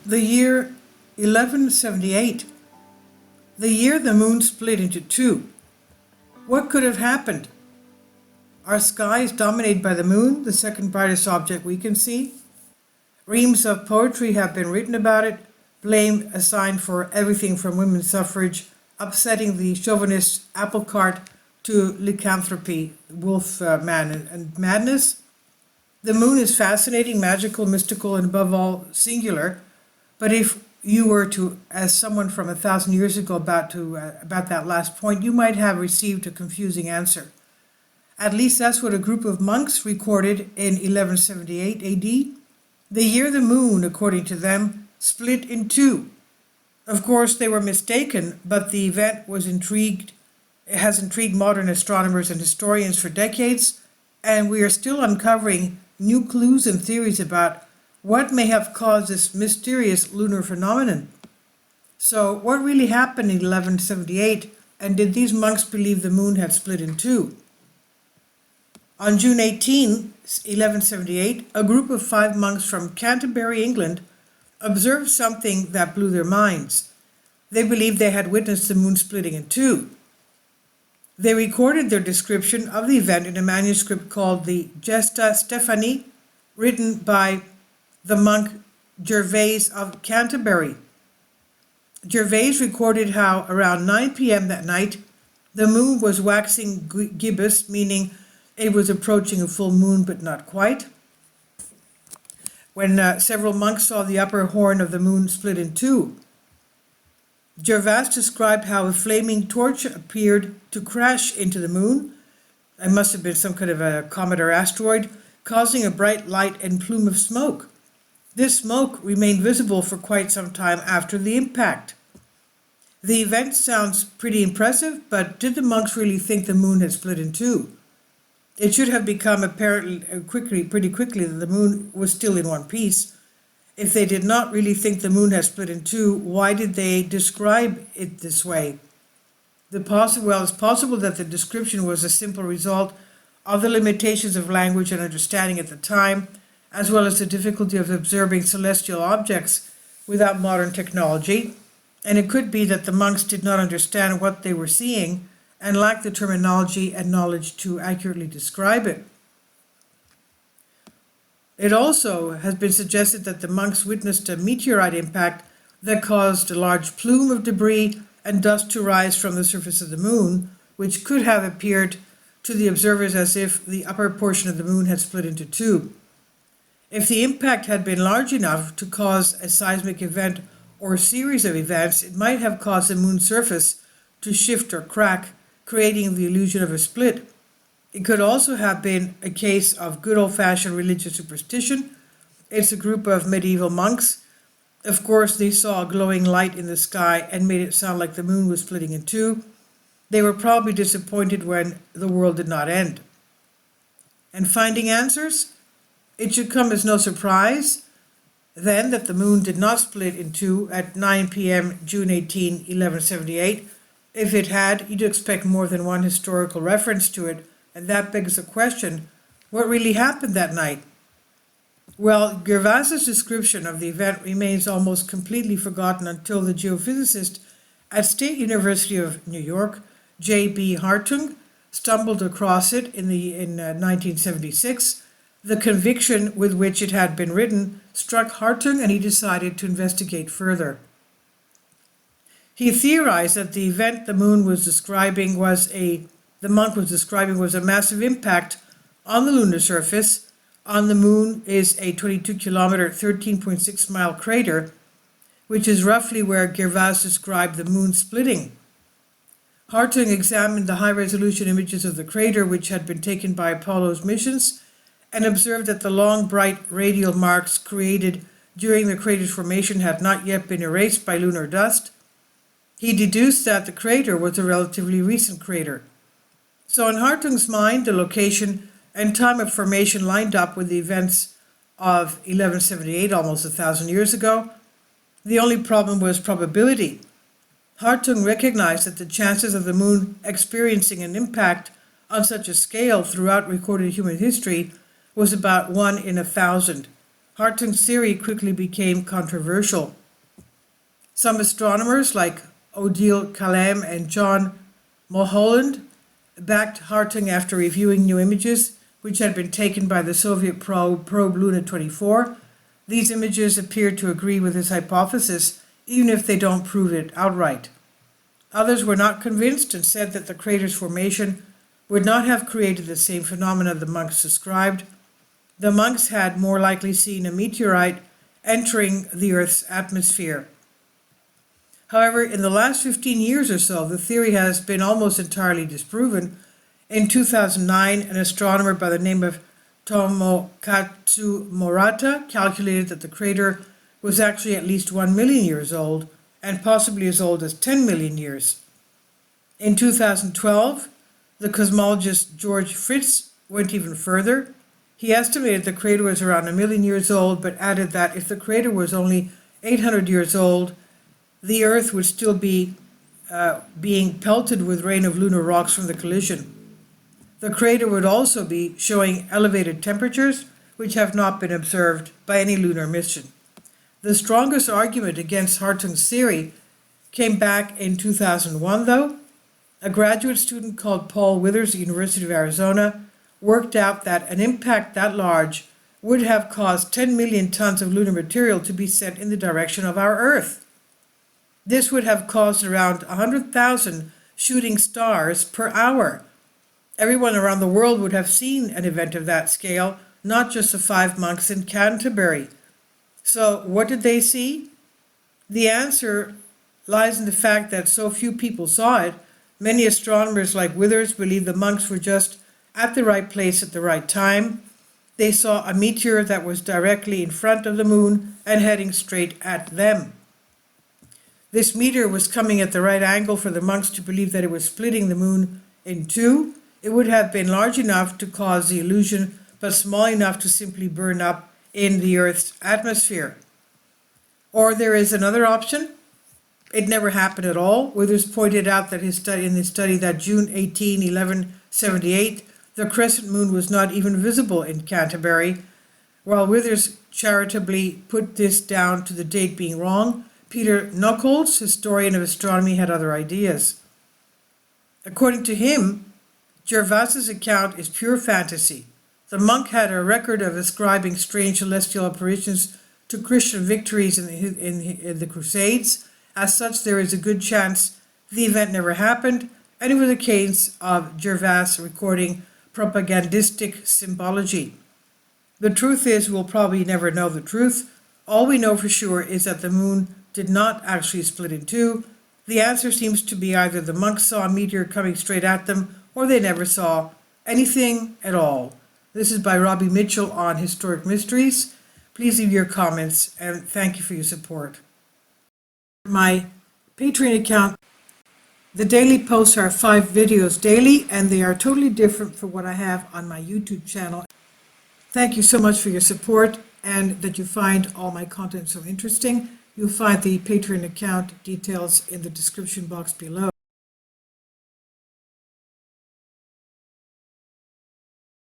The year 1178, the year the moon split into two. What could have happened? Our sky is dominated by the moon, the second brightest object we can see. Reams of poetry have been written about it, blame assigned for everything from women's suffrage, upsetting the chauvinist apple cart, to lycanthropy, wolf man, and madness. The moon is fascinating, magical, mystical, and above all, singular. But if you were to, as someone from 1,000 years ago about that last point, you might have received a confusing answer. At least that's what a group of monks recorded in 1178 AD, the year the moon, according to them, split in two. Of course, they were mistaken, but the event has intrigued modern astronomers and historians for decades, and we are still uncovering new clues and theories about what may have caused this mysterious lunar phenomenon. So, what really happened in 1178, and did these monks believe the moon had split in two? On June 18, 1178, a group of 5 monks from Canterbury, England, observed something that blew their minds. They believed they had witnessed the moon splitting in two. They recorded their description of the event in a manuscript called the Gesta Stephani, written by the monk Gervase of Canterbury. Gervase recorded how around 9 p.m. that night, the moon was waxing gibbous, meaning it was approaching a full moon but not quite. When several monks saw the upper horn of the moon split in two, Gervase described how a flaming torch appeared to crash into the moon. It must have been some kind of a comet or asteroid, causing a bright light and plume of smoke. This smoke remained visible for quite some time after the impact. The event sounds pretty impressive, but did the monks really think the moon had split in two? It should have become apparent pretty quickly that the moon was still in one piece. If they did not really think the moon had split in two, why did they describe it this way? It's possible that the description was a simple result of the limitations of language and understanding at the time, as well as the difficulty of observing celestial objects without modern technology. And it could be that the monks did not understand what they were seeing and lacked the terminology and knowledge to accurately describe it. It also has been suggested that the monks witnessed a meteorite impact that caused a large plume of debris and dust to rise from the surface of the moon, which could have appeared to the observers as if the upper portion of the moon had split into two. If the impact had been large enough to cause a seismic event or series of events, it might have caused the moon's surface to shift or crack, creating the illusion of a split. It could also have been a case of good old-fashioned religious superstition. It's a group of medieval monks. Of course, they saw a glowing light in the sky and made it sound like the moon was splitting in two. They were probably disappointed when the world did not end. And finding answers? It should come as no surprise then that the moon did not split in two at 9 p.m. June 18, 1178. If it had, you'd expect more than one historical reference to it. And that begs the question, what really happened that night? Well, Gervase's description of the event remains almost completely forgotten until the geophysicist at State University of New York, J.B. Hartung, stumbled across it in 1976. The conviction with which it had been written struck Hartung, and he decided to investigate further. He theorized that the event the monk was describing was a massive impact on the lunar surface. On the moon is a 22-kilometer, 13.6-mile crater, which is roughly where Gervase described the moon splitting. Hartung examined the high-resolution images of the crater, which had been taken by Apollo's missions, and observed that the long, bright radial marks created during the crater's formation had not yet been erased by lunar dust. He deduced that the crater was a relatively recent crater. So in Hartung's mind, the location and time of formation lined up with the events of 1178, almost 1,000 years ago. The only problem was probability. Hartung recognized that the chances of the moon experiencing an impact on such a scale throughout recorded human history was about 1 in 1,000. Hartung's theory quickly became controversial. Some astronomers like Odile Calame and John Mulholland backed Hartung after reviewing new images which had been taken by the Soviet probe Luna 24. These images appeared to agree with his hypothesis, even if they don't prove it outright. Others were not convinced and said that the crater's formation would not have created the same phenomena the monks described. The monks had more likely seen a meteorite entering the Earth's atmosphere. However, in the last 15 years or so, the theory has been almost entirely disproven. In 2009, an astronomer by the name of Tomokatsu Murata calculated that the crater was actually at least 1 million years old, and possibly as old as 10 million years. In 2012, the cosmologist George Fritz went even further. He estimated the crater was around 1 million years old, but added that if the crater was only 800 years old, the Earth would still be being pelted with rain of lunar rocks from the collision. The crater would also be showing elevated temperatures, which have not been observed by any lunar mission. The strongest argument against Hartung's theory came back in 2001, though. A graduate student called Paul Withers at the University of Arizona worked out that an impact that large would have caused 10 million tons of lunar material to be sent in the direction of our Earth. This would have caused around 100,000 shooting stars per hour. Everyone around the world would have seen an event of that scale, not just the 5 monks in Canterbury. So what did they see? The answer lies in the fact that so few people saw it. Many astronomers like Withers believe the monks were just at the right place at the right time. They saw a meteor that was directly in front of the moon and heading straight at them. This meteor was coming at the right angle for the monks to believe that it was splitting the moon in two. It would have been large enough to cause the illusion, but small enough to simply burn up in the Earth's atmosphere. Or there is another option. It never happened at all. Withers pointed out that in his study that June 18, 1178, the crescent moon was not even visible in Canterbury. While Withers charitably put this down to the date being wrong, Peter Knuckles, historian of astronomy, had other ideas. According to him, Gervas's account is pure fantasy. The monk had a record of ascribing strange celestial apparitions to Christian victories in the Crusades. As such, there is a good chance the event never happened, and it was a case of Gervas recording propagandistic symbology. The truth is, we'll probably never know the truth. All we know for sure is that the moon did not actually split in two. The answer seems to be either the monks saw a meteor coming straight at them, or they never saw anything at all. This is by Robbie Mitchell on Historic Mysteries. Please leave your comments, and thank you for your support. My Patreon account, the daily posts are 5 videos daily, and they are totally different from what I have on my YouTube channel. Thank you so much for your support and that you find all my content so interesting. You'll find the Patreon account details in the description box below.